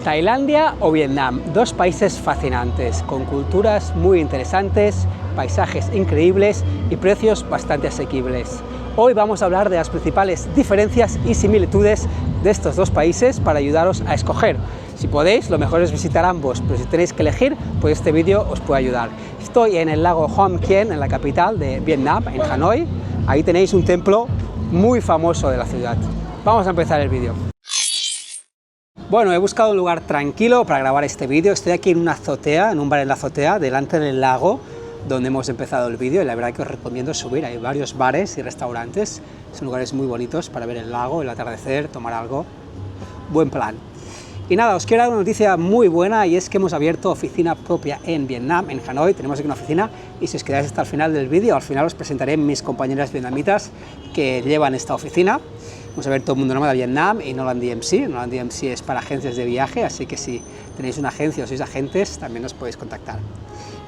Tailandia o Vietnam, dos países fascinantes, con culturas muy interesantes, paisajes increíbles y precios bastante asequibles. Hoy vamos a hablar de las principales diferencias y similitudes de estos dos países para ayudaros a escoger. Si podéis, lo mejor es visitar ambos, pero si tenéis que elegir, pues este vídeo os puede ayudar. Estoy en el lago Hon Kien, en la capital de Vietnam, en Hanoi. Ahí tenéis un templo muy famoso de la ciudad. Vamos a empezar el vídeo. Bueno, he buscado un lugar tranquilo para grabar este vídeo. Estoy aquí en una azotea, en un bar en la azotea, delante del lago donde hemos empezado el vídeo, y la verdad que os recomiendo subir. Hay varios bares y restaurantes, son lugares muy bonitos para ver el lago, el atardecer, tomar algo. Buen plan. Y nada, os quiero dar una noticia muy buena, y es que hemos abierto oficina propia en Vietnam, en Hanoi. Tenemos aquí una oficina, y si os quedáis hasta el final del vídeo, al final os presentaré mis compañeras vietnamitas que llevan esta oficina. Hemos abierto Mundo Nómada Vietnam y Nolan DMC. Nolan DMC es para agencias de viaje, así que si tenéis una agencia o sois agentes, también os podéis contactar.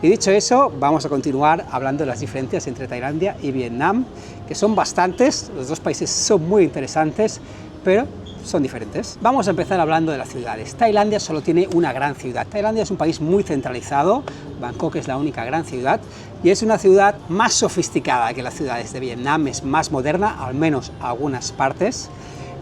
Y dicho eso, vamos a continuar hablando de las diferencias entre Tailandia y Vietnam, que son bastantes. Los dos países son muy interesantes, pero son diferentes. Vamos a empezar hablando de las ciudades. Tailandia solo tiene una gran ciudad. Tailandia es un país muy centralizado. Bangkok es la única gran ciudad y es una ciudad más sofisticada que las ciudades de Vietnam, es más moderna, al menos algunas partes,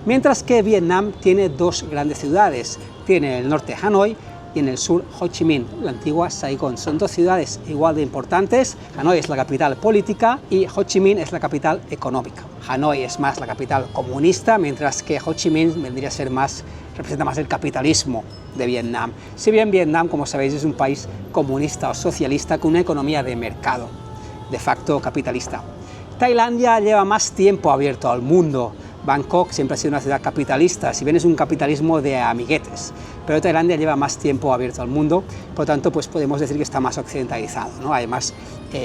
mientras que Vietnam tiene dos grandes ciudades. Tiene en el norte Hanoi y en el sur Ho Chi Minh, la antigua Saigón. Son dos ciudades igual de importantes. Hanoi es la capital política y Ho Chi Minh es la capital económica. Hanoi es más la capital comunista, mientras que Ho Chi Minh vendría a ser más, representa más el capitalismo de Vietnam. Si bien Vietnam, como sabéis, es un país comunista o socialista con una economía de mercado, de facto capitalista. Tailandia lleva más tiempo abierto al mundo. Bangkok siempre ha sido una ciudad capitalista, si bien es un capitalismo de amiguetes, pero Tailandia lleva más tiempo abierto al mundo, por lo tanto pues podemos decir que está más occidentalizado, ¿no? Hay más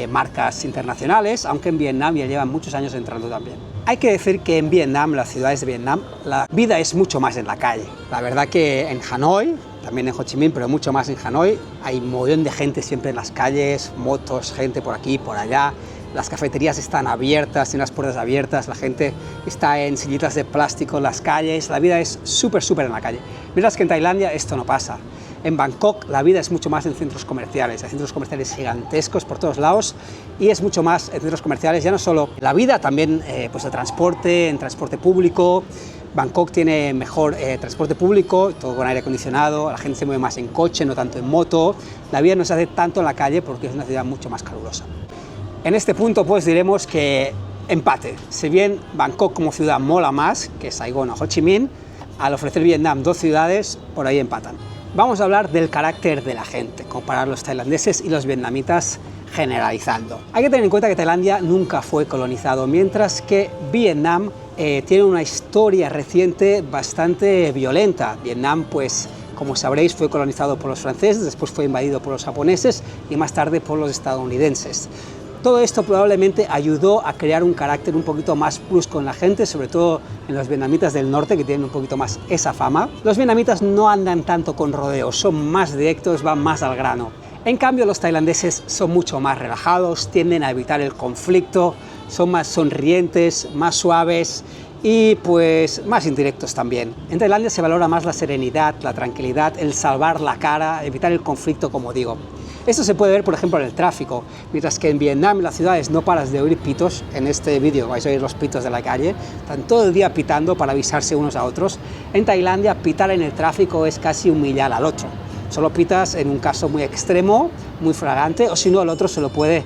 marcas internacionales, aunque en Vietnam ya llevan muchos años entrando también. Hay que decir que en Vietnam, las ciudades de Vietnam, la vida es mucho más en la calle. La verdad que en Hanoi, también en Ho Chi Minh, pero mucho más en Hanoi, hay un montón de gente siempre en las calles, motos, gente por aquí, por allá. Las cafeterías están abiertas, tienen las puertas abiertas, la gente está en sillitas de plástico en las calles, la vida es súper en la calle. Mientras que en Tailandia esto no pasa. En Bangkok la vida es mucho más en centros comerciales, hay centros comerciales gigantescos por todos lados, y es mucho más en centros comerciales, ya no solo la vida, también pues el transporte, en transporte público. Bangkok tiene mejor transporte público, todo con aire acondicionado, la gente se mueve más en coche, no tanto en moto, la vida no se hace tanto en la calle porque es una ciudad mucho más calurosa. En este punto pues diremos que empate. Si bien Bangkok como ciudad mola más que Saigón o Ho Chi Minh, al ofrecer Vietnam dos ciudades, por ahí empatan. Vamos a hablar del carácter de la gente, comparar los tailandeses y los vietnamitas generalizando. Hay que tener en cuenta que Tailandia nunca fue colonizado, mientras que Vietnam tiene una historia reciente bastante violenta. Vietnam, pues, como sabréis, fue colonizado por los franceses, después fue invadido por los japoneses y más tarde por los estadounidenses. Todo esto probablemente ayudó a crear un carácter un poquito más brusco en la gente, sobre todo en los vietnamitas del norte, que tienen un poquito más esa fama. Los vietnamitas no andan tanto con rodeos, son más directos, van más al grano. En cambio, los tailandeses son mucho más relajados, tienden a evitar el conflicto, son más sonrientes, más suaves y pues más indirectos también. En Tailandia se valora más la serenidad, la tranquilidad, el salvar la cara, evitar el conflicto, como digo. Esto se puede ver, por ejemplo, en el tráfico, mientras que en Vietnam, en las ciudades, no paras de oír pitos. En este vídeo vais a oír los pitos de la calle, están todo el día pitando para avisarse unos a otros. En Tailandia, pitar en el tráfico es casi humillar al otro. Solo pitas en un caso muy extremo, muy flagrante, o si no, el otro se lo puede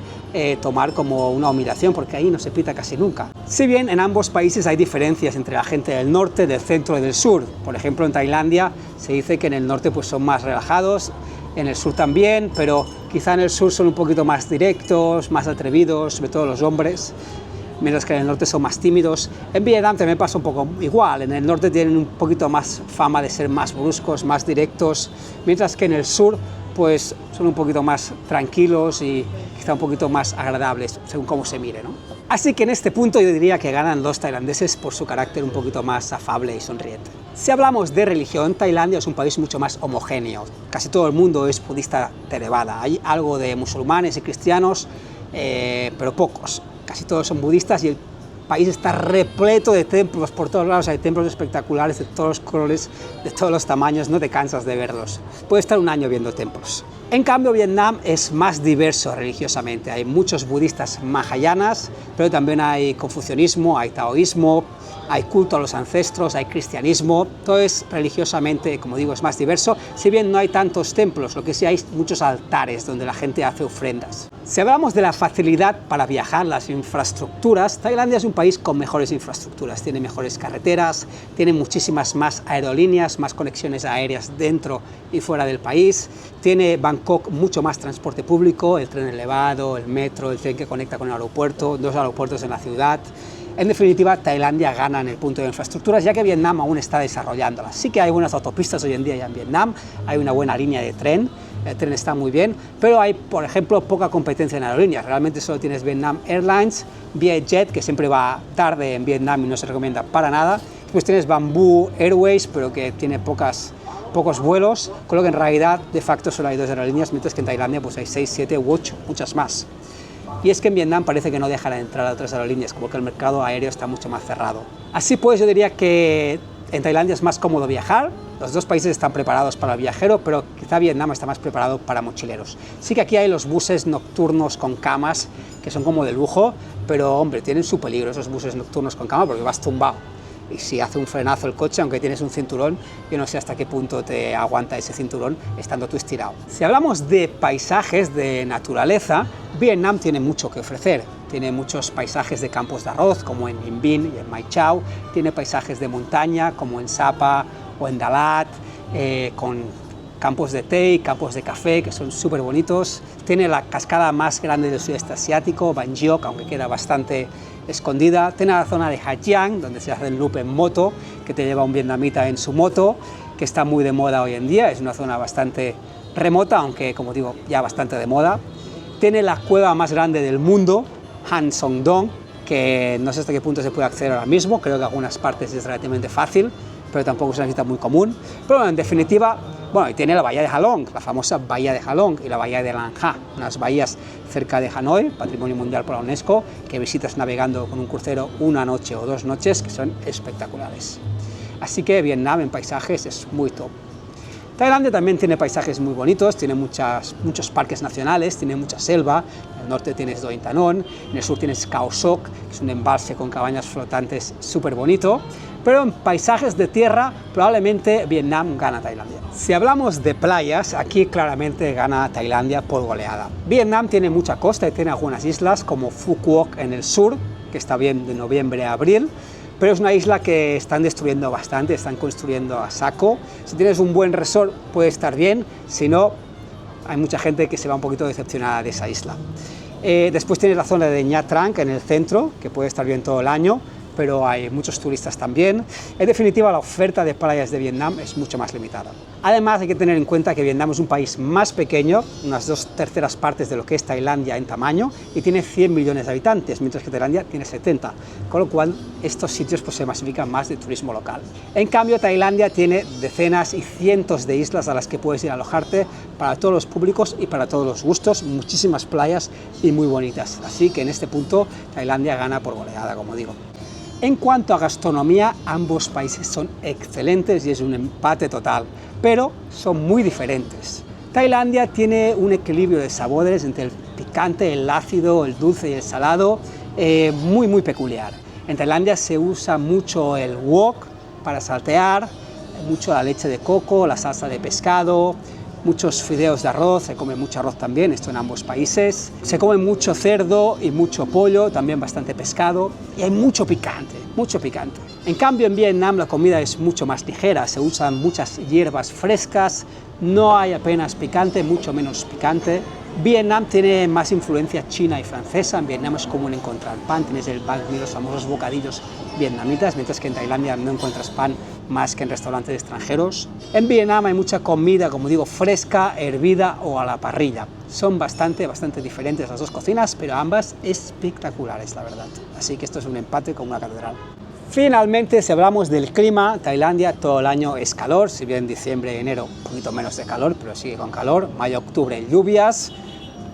tomar como una humillación, porque ahí no se pita casi nunca. Si bien en ambos países hay diferencias entre la gente del norte, del centro y del sur. Por ejemplo, en Tailandia se dice que en el norte pues son más relajados, en el sur también, pero quizá en el sur son un poquito más directos, más atrevidos, sobre todo los hombres, mientras que en el norte son más tímidos. En Vietnam también pasa un poco igual, en el norte tienen un poquito más fama de ser más bruscos, más directos, mientras que en el sur pues son un poquito más tranquilos y quizá un poquito más agradables, según cómo se mire, ¿no? Así que en este punto yo diría que ganan los tailandeses por su carácter un poquito más afable y sonriente. Si hablamos de religión, Tailandia es un país mucho más homogéneo. Casi todo el mundo es budista Theravada. Hay algo de musulmanes y cristianos, pero pocos. Casi todos son budistas y el país está repleto de templos, por todos lados hay templos espectaculares de todos los colores, de todos los tamaños, no te cansas de verlos. Puedes estar un año viendo templos. En cambio, Vietnam es más diverso religiosamente. Hay muchos budistas mahayanas, pero también hay confucianismo, hay taoísmo, hay culto a los ancestros, hay cristianismo. Todo es religiosamente, como digo, es más diverso. Si bien no hay tantos templos, lo que sí hay muchos altares donde la gente hace ofrendas. Si hablamos de la facilidad para viajar, las infraestructuras, Tailandia es un país con mejores infraestructuras. Tiene mejores carreteras, tiene muchísimas más aerolíneas, más conexiones aéreas dentro y fuera del país. Tiene Bangkok mucho más transporte público, el tren elevado, el metro, el tren que conecta con el aeropuerto, 2 aeropuertos en la ciudad. En definitiva, Tailandia gana en el punto de infraestructuras, ya que Vietnam aún está desarrollándolas. Sí que hay buenas autopistas hoy en día ya en Vietnam, hay una buena línea de tren, el tren está muy bien, pero hay, por ejemplo, poca competencia en aerolíneas. Realmente solo tienes Vietnam Airlines, Vietjet, que siempre va tarde en Vietnam y no se recomienda para nada. Después tienes Bamboo Airways, pero que tiene pocos vuelos, con lo que en realidad de facto solo hay 2 aerolíneas, mientras que en Tailandia pues hay 6, 7 u 8, muchas más. Y es que en Vietnam parece que no dejan entrar a otras aerolíneas, como que el mercado aéreo está mucho más cerrado. Así pues, yo diría que en Tailandia es más cómodo viajar. Los 2 países están preparados para el viajero, pero quizá Vietnam está más preparado para mochileros. Sí que aquí hay los buses nocturnos con camas, que son como de lujo, pero hombre, tienen su peligro esos buses nocturnos con cama porque vas tumbado. Y si hace un frenazo el coche, aunque tienes un cinturón, yo no sé hasta qué punto te aguanta ese cinturón estando tú estirado. Si hablamos de paisajes, de naturaleza, Vietnam tiene mucho que ofrecer. Tiene muchos paisajes de campos de arroz, como en Ninh Binh y en Mai Chau. Tiene paisajes de montaña, como en Sapa o en Dalat, con campos de té y campos de café, que son súper bonitos. Tiene la cascada más grande del sudeste asiático, Ban Giok, aunque queda bastante escondida. Tiene la zona de Ha Giang, donde se hace el loop en moto, que te lleva un vietnamita en su moto, que está muy de moda hoy en día. Es una zona bastante remota, aunque, como digo, ya bastante de moda. Tiene la cueva más grande del mundo, Han Son Doong, que no sé hasta qué punto se puede acceder ahora mismo. Creo que en algunas partes es relativamente fácil, pero tampoco es una visita muy común. Pero bueno, en definitiva, bueno, y tiene la bahía de Halong, la famosa bahía de Halong y la bahía de Lan Ha, unas bahías cerca de Hanoi, Patrimonio Mundial por la UNESCO, que visitas navegando con un crucero 1 noche o 2 noches, que son espectaculares. Así que Vietnam en paisajes es muy top. Tailandia también tiene paisajes muy bonitos, tiene muchos parques nacionales, tiene mucha selva. En el norte tienes Doi Thanh, en el sur tienes Khao Sok, que es un embalse con cabañas flotantes súper bonito. Pero en paisajes de tierra, probablemente Vietnam gana a Tailandia. Si hablamos de playas, aquí claramente gana Tailandia por goleada. Vietnam tiene mucha costa y tiene algunas islas, como Phu Quoc en el sur, que está bien de noviembre a abril, pero es una isla que están destruyendo bastante, están construyendo a saco. Si tienes un buen resort puede estar bien, si no, hay mucha gente que se va un poquito decepcionada de esa isla. Después tienes la zona de Nha Trang en el centro, que puede estar bien todo el año, pero hay muchos turistas también. En definitiva, la oferta de playas de Vietnam es mucho más limitada. Además, hay que tener en cuenta que Vietnam es un país más pequeño, unas 2/3 partes de lo que es Tailandia en tamaño, y tiene 100 millones de habitantes, mientras que Tailandia tiene 70, con lo cual estos sitios pues, se masifican más de turismo local. En cambio, Tailandia tiene decenas y cientos de islas a las que puedes ir a alojarte para todos los públicos y para todos los gustos, muchísimas playas y muy bonitas. Así que en este punto Tailandia gana por goleada, como digo. En cuanto a gastronomía, ambos países son excelentes y es un empate total, pero son muy diferentes. Tailandia tiene un equilibrio de sabores entre el picante, el ácido, el dulce y el salado, muy peculiar. En Tailandia se usa mucho el wok para saltear, mucho la leche de coco, la salsa de pescado, muchos fideos de arroz, se come mucho arroz también, esto en ambos países. Se come mucho cerdo y mucho pollo, también bastante pescado, y hay mucho picante, mucho picante. En cambio, en Vietnam la comida es mucho más ligera, se usan muchas hierbas frescas, no hay apenas picante, mucho menos picante. Vietnam tiene más influencia china y francesa, en Vietnam es común encontrar pan, tienes el banh mi, los famosos bocadillos vietnamitas, mientras que en Tailandia no encuentras pan más que en restaurantes extranjeros. En Vietnam hay mucha comida, como digo, fresca, hervida o a la parrilla. Son bastante diferentes las dos cocinas, pero ambas espectaculares, la verdad. Así que esto es un empate con una catedral. Finalmente, si hablamos del clima, Tailandia todo el año es calor, si bien diciembre y enero un poquito menos de calor, pero sigue con calor. Mayo, octubre, lluvias,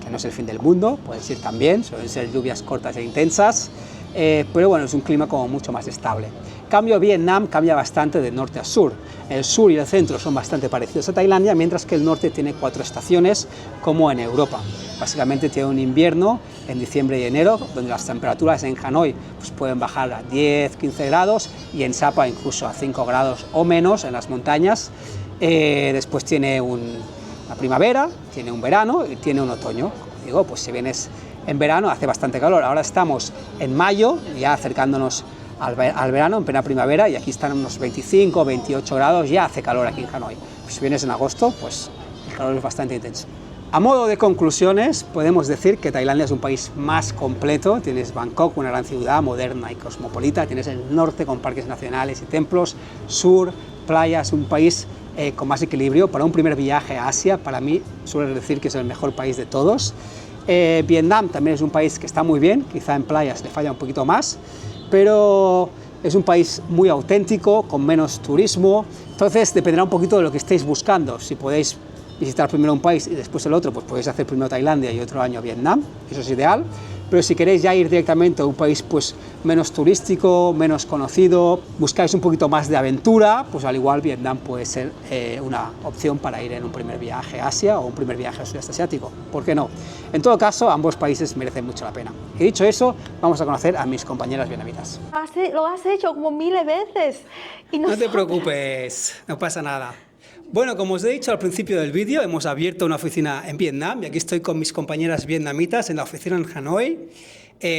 que no es el fin del mundo, puede ser también, suelen ser lluvias cortas e intensas. pero bueno, es un clima como mucho más estable. En cambio, Vietnam cambia bastante de norte a sur. El sur y el centro son bastante parecidos a Tailandia, mientras que el norte tiene 4 estaciones, como en Europa. Básicamente tiene un invierno en diciembre y enero, donde las temperaturas en Hanoi pues pueden bajar a 10, 15 grados y en Sapa incluso a 5 grados o menos en las montañas. Después tiene una primavera, tiene un verano y tiene un otoño. Digo, pues si vienes en verano hace bastante calor. Ahora estamos en mayo, ya acercándonos al verano, en plena primavera, y aquí están unos 25 28 grados, ya hace calor aquí en Hanoi. Pues si vienes en agosto, pues el calor es bastante intenso. A modo de conclusiones, podemos decir que Tailandia es un país más completo. Tienes Bangkok, una gran ciudad moderna y cosmopolita, tienes el norte con parques nacionales y templos, sur, playas, un país con más equilibrio. Para un primer viaje a Asia, para mí, suelo decir que es el mejor país de todos. Vietnam también es un país que está muy bien, quizá en playas le falla un poquito más, pero es un país muy auténtico, con menos turismo, entonces dependerá un poquito de lo que estéis buscando. Si podéis visitar primero un país y después el otro, pues podéis hacer primero Tailandia y otro año Vietnam, eso es ideal. Pero si queréis ya ir directamente a un país pues menos turístico, menos conocido, buscáis un poquito más de aventura, pues al igual Vietnam puede ser una opción para ir en un primer viaje a Asia o un primer viaje al sudeste asiático, ¿por qué no? En todo caso, ambos países merecen mucho la pena. Y dicho eso, vamos a conocer a mis compañeras vietnamitas. Lo has hecho como miles de veces. Y No te preocupes, no pasa nada. Bueno, como os he dicho al principio del vídeo, hemos abierto una oficina en Vietnam y aquí estoy con mis compañeras vietnamitas en la oficina en Hanoi.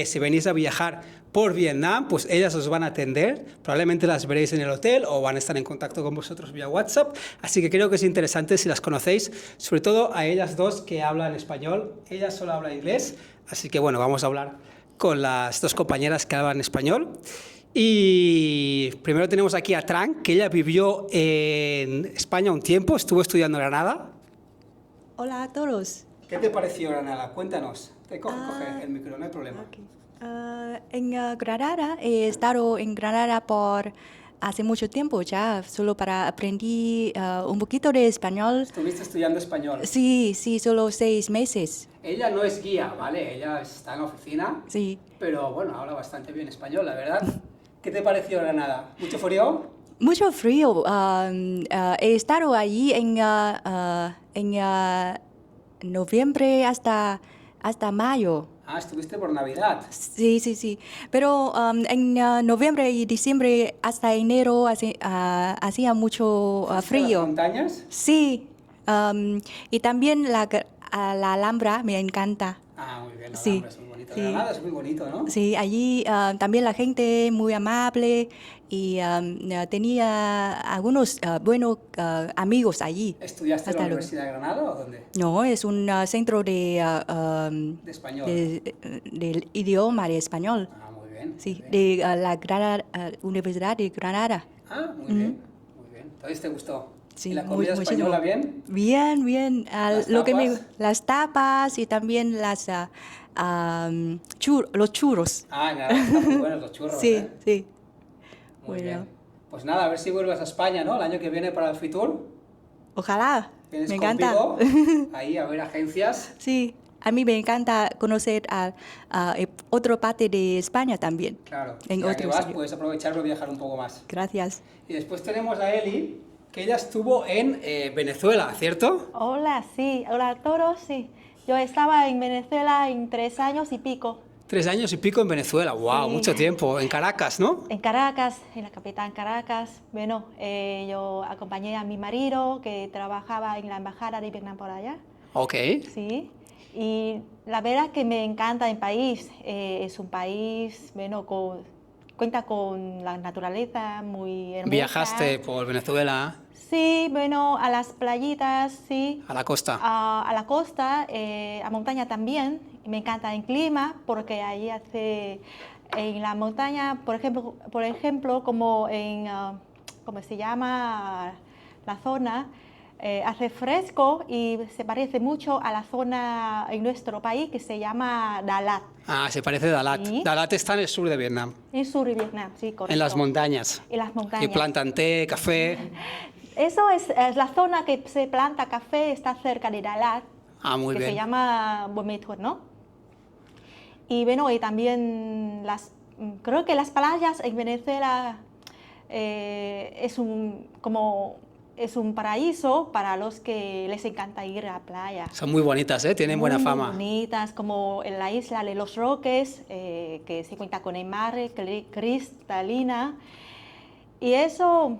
Si venís a viajar por Vietnam, pues ellas os van a atender, probablemente las veréis en el hotel o van a estar en contacto con vosotros vía WhatsApp, así que creo que es interesante si las conocéis, sobre todo a ellas dos que hablan español. Ella solo habla inglés, así que bueno, vamos a hablar con las dos compañeras que hablan español. Y primero tenemos aquí a Trang, que ella vivió en España un tiempo, estuvo estudiando en Granada. Hola a todos. ¿Qué te pareció Granada? Cuéntanos. Coge el micro, no hay problema. Okay. En Granada, he estado en Granada por hace mucho tiempo ya, solo para aprender un poquito de español. ¿Estuviste estudiando español? Sí, solo 6 meses. Ella no es guía, ¿vale? Ella está en la oficina, Sí. pero bueno, habla bastante bien español, la verdad. ¿Qué te pareció Granada? ¿Mucho frío? Mucho frío. He estado allí en noviembre hasta mayo. Ah, estuviste por Navidad. Sí. Pero en noviembre y diciembre hasta enero hacía mucho frío. ¿Las montañas? Sí. Y también la Alhambra me encanta. Ah, muy bien, la Sí, Alhambra es muy bonita. sí. Granada es muy bonito, ¿no? Sí, allí también la gente muy amable y tenía algunos buenos amigos allí. ¿Estudiaste en Hasta la luego. Universidad de Granada o dónde? No, es un centro de español. del idioma de español. Ah, muy bien. Sí, muy bien. de la Universidad de Granada. Ah, muy bien, muy bien. Entonces, ¿te gustó? Sí, ¿Y la comida muchísimo. española bien? Bien. ¿Las Lo que tapas? las tapas y también los churros. Ah, nada, están muy buenos los churros, Sí, ¿eh? sí. Muy Bueno. bien. Pues nada, a ver si vuelves a España, ¿no? El año que viene para el Fitur. Ojalá. Vienes Me encanta. contigo ahí a ver agencias. Sí, a mí me encanta conocer a otra parte de España también. Claro, En ya que otros vas, sitios. puedes aprovechar para viajar un poco más. Gracias. Y después tenemos a Eli, que ella estuvo en Venezuela, ¿cierto? Hola, sí. Hola a todos, sí. Yo estaba en Venezuela en 3 años y pico. 3 años y pico en Venezuela, wow, Sí. mucho tiempo. En Caracas, ¿no? En Caracas, en la capital Caracas. Bueno, yo acompañé a mi marido que trabajaba en la embajada de Vietnam por allá. Ok. Sí. Y la verdad que me encanta el país. Es un país, bueno, cuenta con la naturaleza muy hermosa. Viajaste por Venezuela Sí, bueno, a las playitas, sí. a la costa. A la costa, a montaña también. Me encanta el clima porque allí hace, en la montaña, por ejemplo como en, ¿cómo se llama la zona? Hace fresco y se parece mucho a la zona en nuestro país que se llama Dalat, Ah, se parece a Dalat. Sí. Dalat está en el sur de Vietnam, en el sur de Vietnam, sí, correcto. en las montañas. En las montañas. Y plantan té, café. Eso es la zona que se planta café, está cerca de Dalat, Ah, muy que se bien. llama Buôn Mê Thuột, ¿no? Y bueno, y también las creo que las playas en Venezuela es un paraíso para los que les encanta ir a la playa. Son muy bonitas, ¿eh? Tienen buena fama. Muy bonitas, como en la isla de Los Roques, que se cuenta con el mar cristalina. Y eso,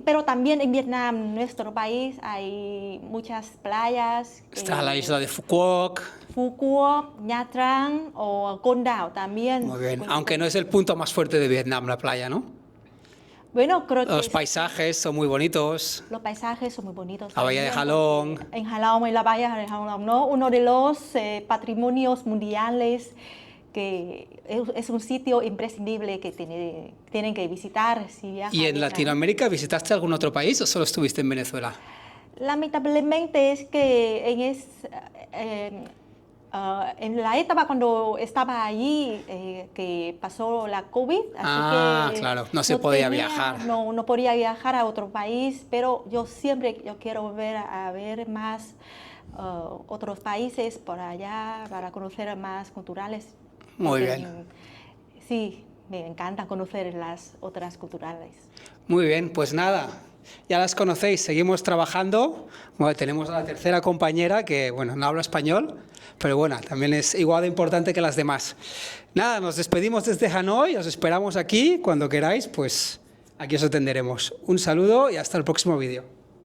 pero también en Vietnam, nuestro país, hay muchas playas. Está la isla de Phu Quoc. Phu Quoc, Nha Trang o Con Đảo también. Muy bien, aunque no es el punto más fuerte de Vietnam, la playa, ¿no? Bueno, creo que Los paisajes son muy bonitos. los paisajes son muy bonitos. La bahía de también, Halong. porque en Halong, en la bahía de Halong, ¿no? Uno de los patrimonios mundiales que es un sitio imprescindible que tienen que visitar si viajan. ¿Y en Latinoamérica visitaste algún otro país o solo estuviste en Venezuela? Lamentablemente es que en la etapa cuando estaba allí, que pasó la COVID, así que claro, no se podía viajar. No podía viajar a otro país, pero yo quiero volver a ver más otros países por allá para conocer más culturales. Muy Porque, bien. Sí, me encanta conocer las otras culturales. Muy bien, pues nada, ya las conocéis, seguimos trabajando. Bueno, tenemos a la tercera compañera que, bueno, no habla español, pero bueno, también es igual de importante que las demás. Nada, nos despedimos desde Hanoi, os esperamos aquí, cuando queráis, pues aquí os atenderemos. Un saludo y hasta el próximo vídeo.